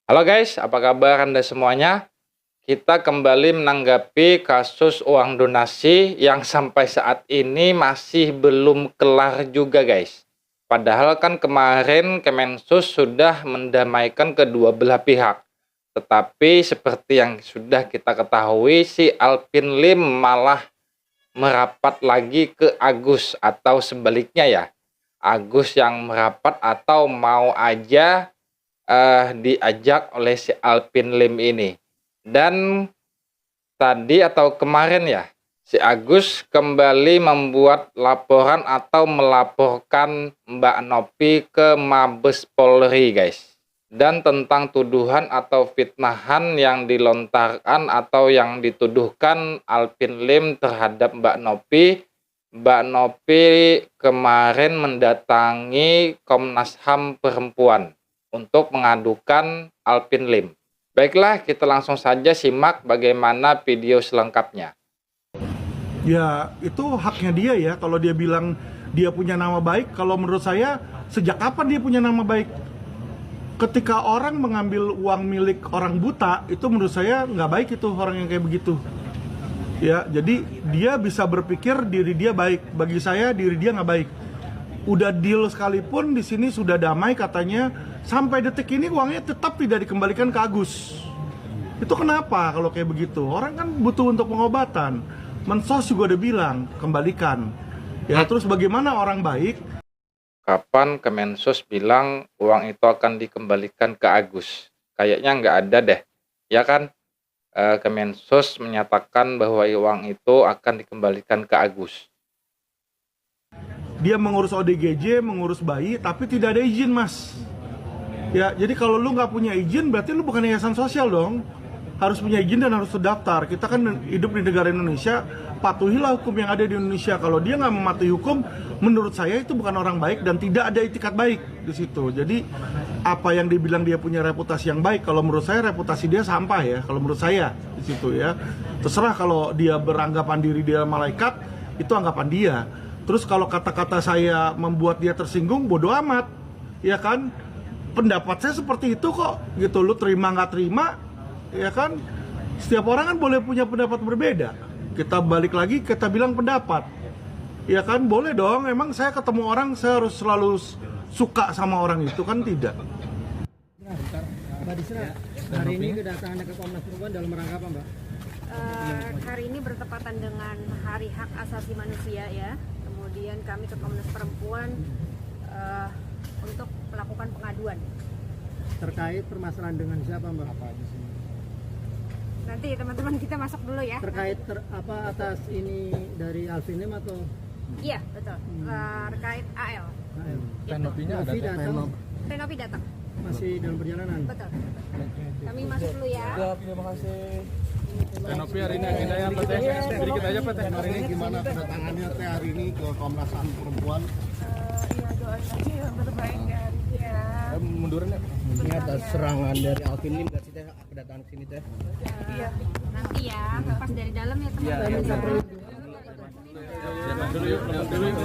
Halo guys, apa kabar Anda semuanya? Kita kembali menanggapi kasus uang donasi yang sampai saat ini masih belum kelar juga guys. Padahal kan kemarin Kemensos sudah mendamaikan kedua belah pihak. Tetapi seperti yang sudah kita ketahui, si Alvin Lim malah merapat lagi ke Agus atau sebaliknya ya. Agus yang merapat atau mau aja diajak oleh si Alvin Lim ini. Dan tadi atau kemarin ya, si Agus kembali membuat laporan atau melaporkan Mbak Novi ke Mabes Polri guys. Dan tentang tuduhan atau fitnahan yang dilontarkan atau yang dituduhkan Alvin Lim terhadap Mbak Novi. Mbak Novi kemarin mendatangi Komnas HAM Perempuan untuk mengadukan Alvin Lim. Baiklah, kita langsung saja simak bagaimana video selengkapnya. Ya, itu haknya dia ya. Kalau dia bilang dia punya nama baik, kalau menurut saya, sejak kapan dia punya nama baik? Ketika orang mengambil uang milik orang buta, itu menurut saya nggak baik itu orang yang kayak begitu. Ya, jadi dia bisa berpikir diri dia baik. Bagi saya, diri dia nggak baik. Udah deal sekalipun di sini sudah damai katanya, sampai detik ini uangnya tetap tidak dikembalikan ke Agus. Itu kenapa kalau kayak begitu? Orang kan butuh untuk pengobatan. Mensos juga udah bilang kembalikan. Ya terus bagaimana orang baik? Kapan Kemensos bilang uang itu akan dikembalikan ke Agus? Kayaknya nggak ada deh, ya kan? Kemensos menyatakan bahwa uang itu akan dikembalikan ke Agus. Dia mengurus ODGJ, mengurus bayi, tapi tidak ada izin, Mas. Ya, jadi kalau lu nggak punya izin, berarti lu bukan yayasan sosial dong. Harus punya izin dan harus terdaftar. Kita kan hidup di negara Indonesia, patuhilah hukum yang ada di Indonesia. Kalau dia nggak mematuhi hukum, menurut saya itu bukan orang baik dan tidak ada itikat baik di situ. Jadi apa yang dibilang dia punya reputasi yang baik, kalau menurut saya reputasi dia sampah ya. Kalau menurut saya di situ ya. Terserah kalau dia beranggapan diri dia malaikat, itu anggapan dia. Terus kalau kata-kata saya membuat dia tersinggung, bodoh amat, ya kan? Pendapat saya seperti itu kok, gitu. Lu terima nggak terima, ya kan? Setiap orang kan boleh punya pendapat berbeda. Kita balik lagi, kita bilang pendapat, ya kan? Boleh dong. Emang saya ketemu orang, saya harus selalu suka sama orang itu kan tidak. Mbak Disra, hari ini kedatangan ke Komnas Perempuan dalam rangka apa, Mbak? Hari ini bertepatan dengan Hari Hak Asasi Manusia ya. Kemudian kami ke Komnas Perempuan untuk melakukan pengaduan. Terkait permasalahan dengan siapa, Mbak? Nanti teman-teman kita masuk dulu ya. Terkait atas ini dari Alvin Lim atau? Iya betul. Terkait AL. Penopinya ada. Renopi datang. Masih dalam perjalanan. Betul. Kami masuk dulu ya. Terima kasih. Renopi hari ini agendanya apa teh? Sedikit aja Pak teh. Hari ini gimana kedatangannya teh hari ini ke Komnas HAM Perempuan? Ya doain aja yang terbaik ya hari ini ya. Mundurin ya. Ini ada serangan dari Alvin Lim nggak sih teh kedatangan ke sini teh? Iya. Nanti ya, pas dari dalam ya teman-teman. Dulu yuk, dulu yuk.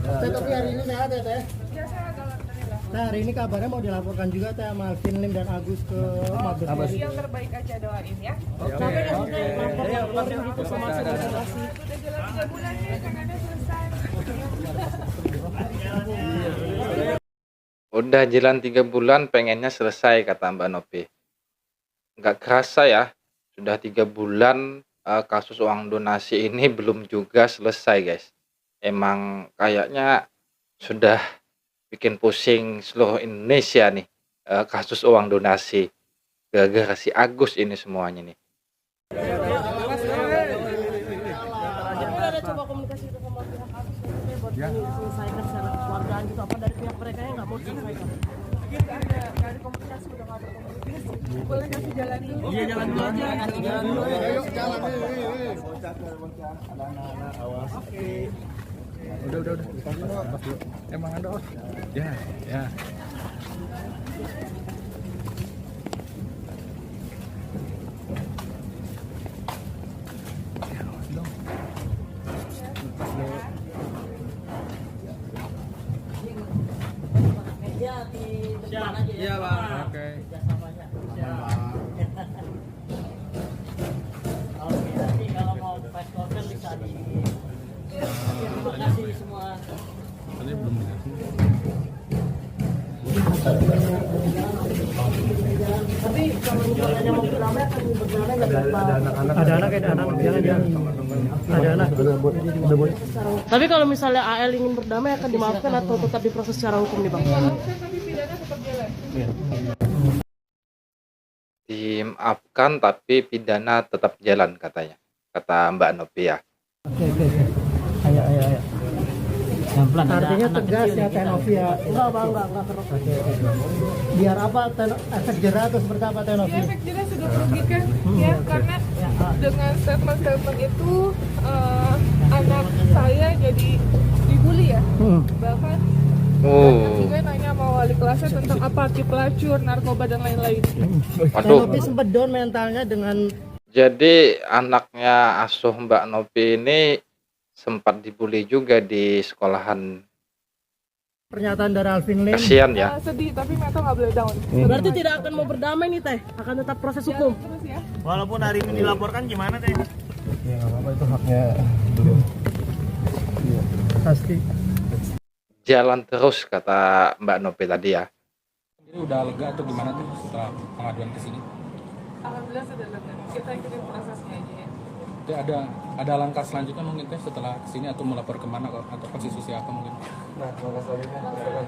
Teh, tapi hari ini sehat ya, Teh? Ya sehat alhamdulillah. Teh, hari ini kabarnya mau dilaporkan juga Teh sama Alvin Lim dan Agus ke Mabes Polri. Yang terbaik aja doain ya. Sampai kan sudah lapor Polri gitu sama organisasi. Udah jalan 3 bulan nih, jangan ada selesai. Udah jalan 3 bulan pengennya selesai kata Mbak Novi. Nggak kerasa ya, sudah 3 bulan kasus uang donasi ini belum juga selesai guys. Emang kayaknya sudah bikin pusing seluruh Indonesia nih kasus uang donasi gara-gara si Agus ini semuanya nih. Ada coba komunikasi itu sama pihak Agus buat diselesaikan secara keluargaan gitu, apa dari pihak mereka yang nggak mau diselesaikan? Nggak ada komunikasi, udah nggak ada komunikasi. Boleh kasih jalan dulu. Iya jalan dulu aja. Jalan dulu, ayo jalan. Udah. Emang ada oh. Ya. Iya bang. Oke. Oke, nanti kalau mau press conference bisa di. Terima kasih semua. Ini belum dikasih. Tapi kalau misalnya mau beramai akan beramai nggak Ada anak, jangan. Ada anak. Tapi kalau misalnya AL ingin berdamai akan dimaafkan atau tetap diproses secara hukum nih bang? Tapi pidana tetap jalan. Dimaafkan tapi pidana tetap jalan katanya, kata Mbak Novia. Oke. Ayo. Artinya tegas ya Teh Novia. Enggak bang, enggak keras. Biar apa efek jerah atau seperti apa Teh Ya, Novia? efek jelas sudah merugikan ya, karena dengan statement-statement itu anak saya jadi dibully ya. Bahkan juga nanya sama wali kelasnya tentang apa arti pelacur, narkoba dan lain-lain. Teh Waduh. Novia sempat down mentalnya dengan Jadi anaknya asuh Mbak Novi ini sempat dibully juga di sekolahan. pernyataan dari Alvin Lim. Kasihan ya. Sedih, tapi Meto nggak boleh down. Berarti tidak akan mau berdamai nih teh, akan tetap proses hukum. Terus ya. Walaupun hari ini dilaporkan gimana Teh? Ya nggak apa-apa, itu haknya beliau. Pasti. Jalan terus kata Mbak Novi tadi ya. Ini udah lega atau gimana tuh setelah pengaduan ke sini? Alhamdulillah sudah lega. Kita ikutin prosesnya aja ya. Jadi ada langkah selanjutnya mungkin teh setelah kesini atau melapor kemana atau konstitusi apa mungkin? Nah, langkah selanjutnya silakan.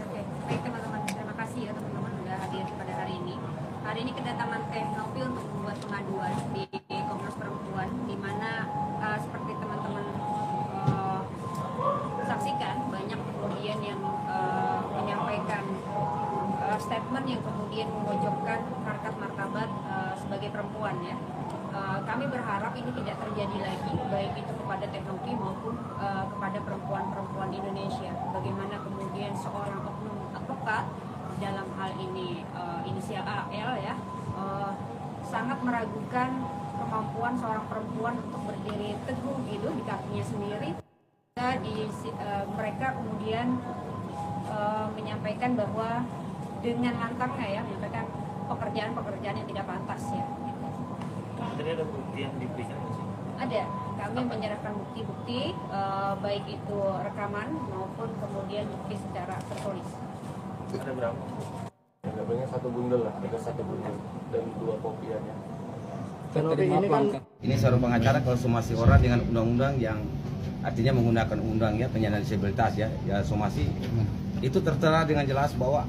Oke, baik teman-teman, terima kasih ya teman-teman sudah hadir pada hari ini. Hari ini kedatangan Teh Novi untuk membuat pengaduan di Komnas Perempuan, di mana seperti teman-teman saksikan banyak kemudian yang menyampaikan statement yang kemudian memojokkan harkat martabat sebagai perempuan ya. Kami berharap ini tidak terjadi lagi, baik itu kepada Teh Novi maupun kepada perempuan-perempuan Indonesia. Bagaimana kemudian seorang oknum advokat dalam hal ini inisial AL ya sangat meragukan kemampuan seorang perempuan untuk berdiri teguh gitu di kakinya sendiri. Mereka kemudian menyampaikan bahwa dengan lantangnya ya menyampaikan pekerjaan-pekerjaan yang tidak pantas ya. Tadi ada bukti yang diberikan sih? Ada, kami menyerahkan bukti-bukti baik itu rekaman maupun kemudian bukti secara tertulis. Ada berapa? Gambarnya satu bundel lah, ada satu bundel dan 2 kopiannya. Tadi ini kan Ini seorang pengacara kalau somasi orang dengan undang-undang yang artinya menggunakan undang ya penyandang disabilitas ya somasi itu tertera dengan jelas bahwa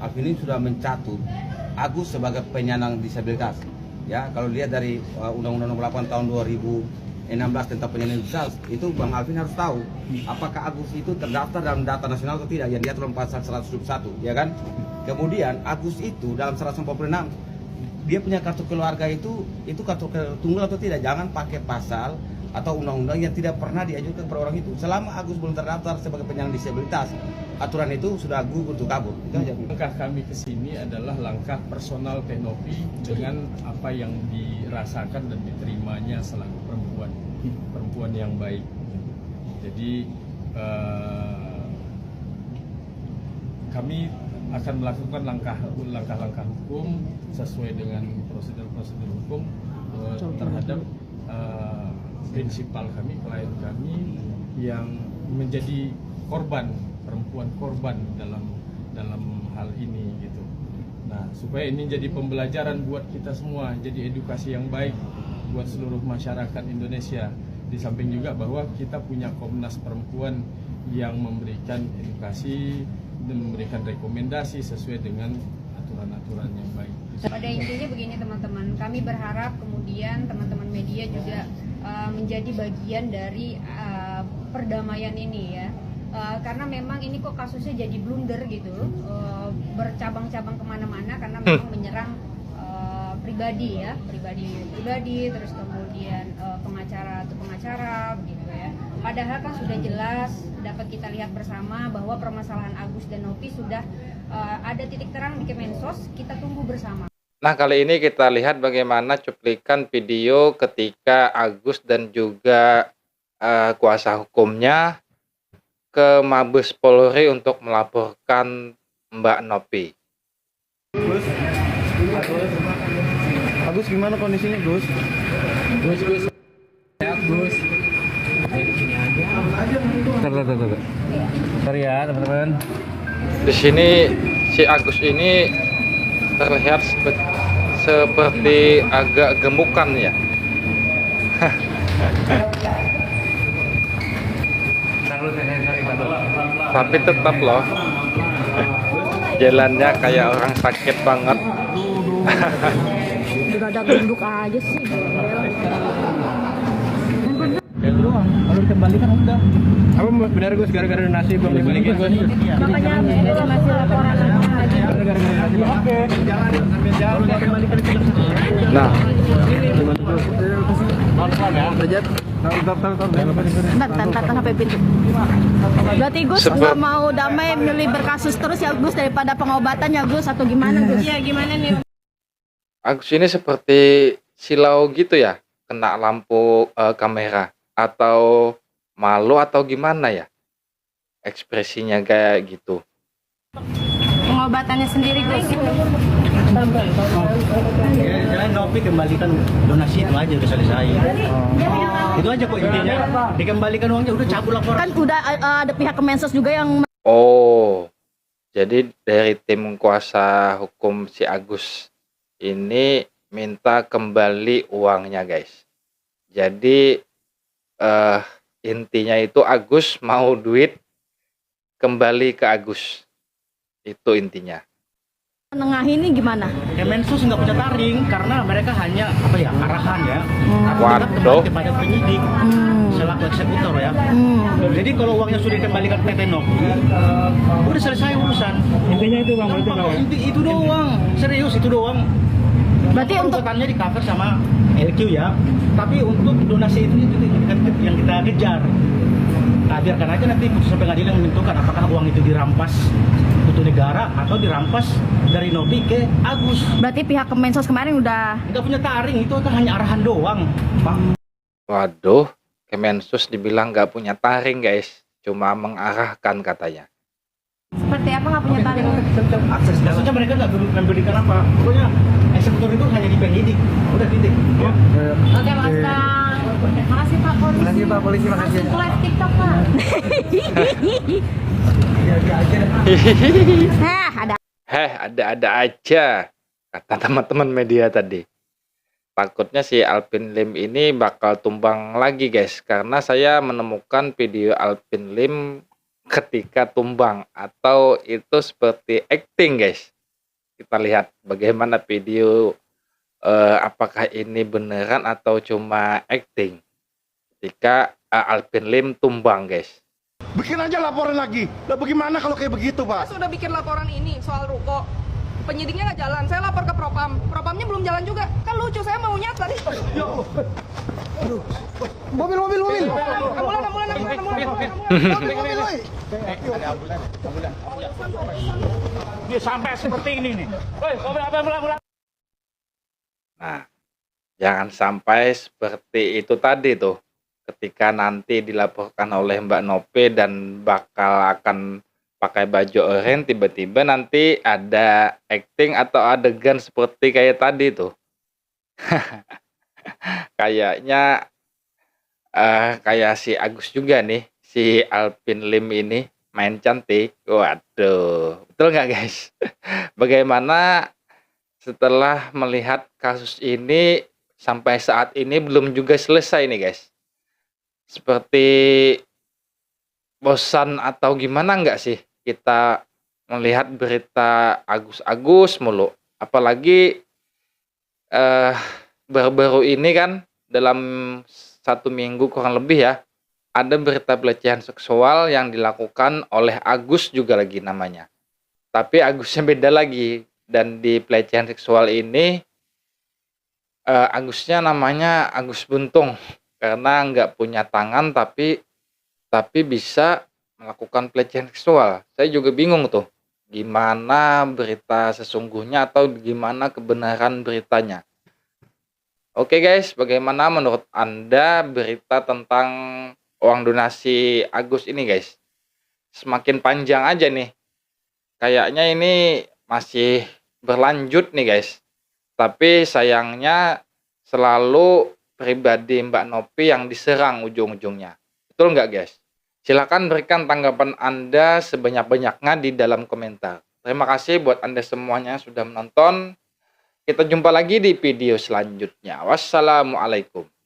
Alvin ini sudah mencatut Agus sebagai penyandang disabilitas ya. Kalau lihat dari Undang-Undang Nomor 8 tahun 2016 tentang penyandang disabilitas itu Bang Alvin harus tahu apakah Agus itu terdaftar dalam data nasional atau tidak yang diatur dalam pasal 121 ya kan. Kemudian Agus itu dalam 146 dia punya kartu keluarga itu kartu tunggal atau tidak. Jangan pakai pasal atau undang-undang yang tidak pernah diajukan kepada orang itu. Selama Agus belum terdaftar sebagai penyandang disabilitas, aturan itu sudah gugur untuk kabur. Itu aja. Langkah kami ke sini adalah langkah personal Teh Novi dengan apa yang dirasakan dan diterimanya selaku perempuan yang baik. Jadi kami akan melakukan langkah-langkah hukum sesuai dengan prosedur hukum terhadap prinsipal kami, klien kami yang menjadi korban, perempuan korban dalam hal ini gitu. Nah, supaya ini jadi pembelajaran buat kita semua, jadi edukasi yang baik buat seluruh masyarakat Indonesia. Di samping juga bahwa kita punya Komnas Perempuan yang memberikan edukasi dan memberikan rekomendasi sesuai dengan aturan-aturan yang baik. Pada intinya begini teman-teman, kami berharap kemudian teman-teman media juga menjadi bagian dari perdamaian ini ya. Karena memang ini kok kasusnya jadi blunder gitu, bercabang-cabang kemana-mana karena memang menyerang pribadi ya, pribadi terus kemudian pengacara atau pengacara begitu ya. Padahal kan sudah jelas dapat kita lihat bersama bahwa permasalahan Agus dan Novi sudah ada titik terang di Kemensos, kita tunggu bersama. Nah, kali ini kita lihat bagaimana cuplikan video ketika Agus dan juga kuasa hukumnya ke Mabes Polri untuk melaporkan Mbak Nopi. Agus gimana kondisinya Gus? Gus. Sehat Gus. Bentar. Sorry ya teman-teman. Di sini si Agus ini terlihat seperti agak gemukan ya. Tapi tetap loh, jalannya kayak orang sakit banget. Udah ada duduk aja sih. Itu doang. Kalau dikembalikan udah. Apa benar Gus gara-gara donasi belum dibalikin Gus? Makanya itu masih laporan lagi. Gara-gara donasi. Oke. Jangan dikembalikan. Nah, Bentar sampai pintu. Berarti Gus nggak mau damai milih berkasus terus ya Gus daripada pengobatan ya Gus atau gimana Gus? Iya gimana nih? Agus ini seperti silau gitu ya, kena lampu kamera atau malu atau gimana ya, ekspresinya kayak gitu. Pengobatannya sendiri Gus. Jangan Nopi kembalikan donasi itu aja udah selesai. Itu aja kok intinya. Dikembalikan uangnya udah cabut laporan. Kan udah ada pihak Kemensos juga yang Oh, jadi dari tim kuasa hukum si Agus ini minta kembali uangnya guys. Jadi intinya itu Agus mau duit kembali ke Agus. Itu intinya. menengah ini gimana? Kemensos nggak punya taring karena mereka hanya apa ya arahan ya. Waduh. Kembali kepada penyidik selaku eksekutor ya. Jadi kalau uangnya sudah dikembalikan PT Nopi, udah selesai urusan. Intinya itu bang, itu doang. Serius itu doang. Berarti untuk di cover sama LQ ya. Tapi untuk donasi itu yang kita kejar. Nah, biarkan aja nanti putusan pengadilan menentukan apakah uang itu dirampas untuk negara atau dirampas dari Nopi ke Agus. berarti pihak Kemensos kemarin udah Nggak punya taring, itu kan hanya arahan doang, Pak. Waduh, Kemensos dibilang nggak punya taring guys, cuma mengarahkan katanya. seperti apa nggak punya taring? Akses maksudnya mereka nggak memberikan apa. Pokoknya eksekutor itu hanya di penyidik. Udah titik. Ya. Oke Mas Kang. Makasih Pak Polisi. Makasih Pak Polisi, makasih. Langsung live TikTok Pak. Ada aja, kata teman-teman media tadi. Takutnya si Alvin Lim ini bakal tumbang lagi guys, karena saya menemukan video Alvin Lim ketika tumbang, atau itu seperti acting guys. Kita lihat bagaimana video, apakah ini beneran atau cuma acting ketika Alvin Lim tumbang guys. Bikin aja laporan lagi. Lah bagaimana kalau kayak begitu, Pak? Saya sudah bikin laporan ini soal ruko. Penyidiknya nggak jalan, saya lapor ke Propam. Propamnya belum jalan juga. Kan lucu, saya maunya tadi. Mobil. Ambulan. Dia sampai seperti ini nih. Woi, ambulan. Nah, jangan sampai seperti itu tadi tuh, ketika nanti dilaporkan oleh Mbak Nope dan bakal akan pakai baju oranye, tiba-tiba nanti ada acting atau adegan seperti kayak tadi tuh. Kayaknya kayak si Agus juga nih, si Alvin Lim ini main cantik. Waduh, betul nggak guys? Bagaimana setelah melihat kasus ini sampai saat ini belum juga selesai nih guys? Seperti bosan atau gimana nggak sih kita melihat berita Agus mulu, apalagi baru-baru ini kan dalam 1 minggu kurang lebih ya, ada berita pelecehan seksual yang dilakukan oleh Agus juga lagi namanya, tapi Agusnya beda lagi. Dan di pelecehan seksual ini Agusnya namanya Agus Buntung, karena nggak punya tangan tapi bisa melakukan pelecehan seksual. Saya juga bingung tuh, gimana berita sesungguhnya atau gimana kebenaran beritanya. Oke guys, bagaimana menurut Anda berita tentang uang donasi Agus ini guys? Semakin panjang aja nih kayaknya ini masih berlanjut nih guys. Tapi sayangnya selalu pribadi Mbak Novi yang diserang ujung-ujungnya. Betul nggak guys? Silahkan berikan tanggapan Anda sebanyak-banyaknya di dalam komentar. Terima kasih buat Anda semuanya sudah menonton. Kita jumpa lagi di video selanjutnya. Wassalamualaikum.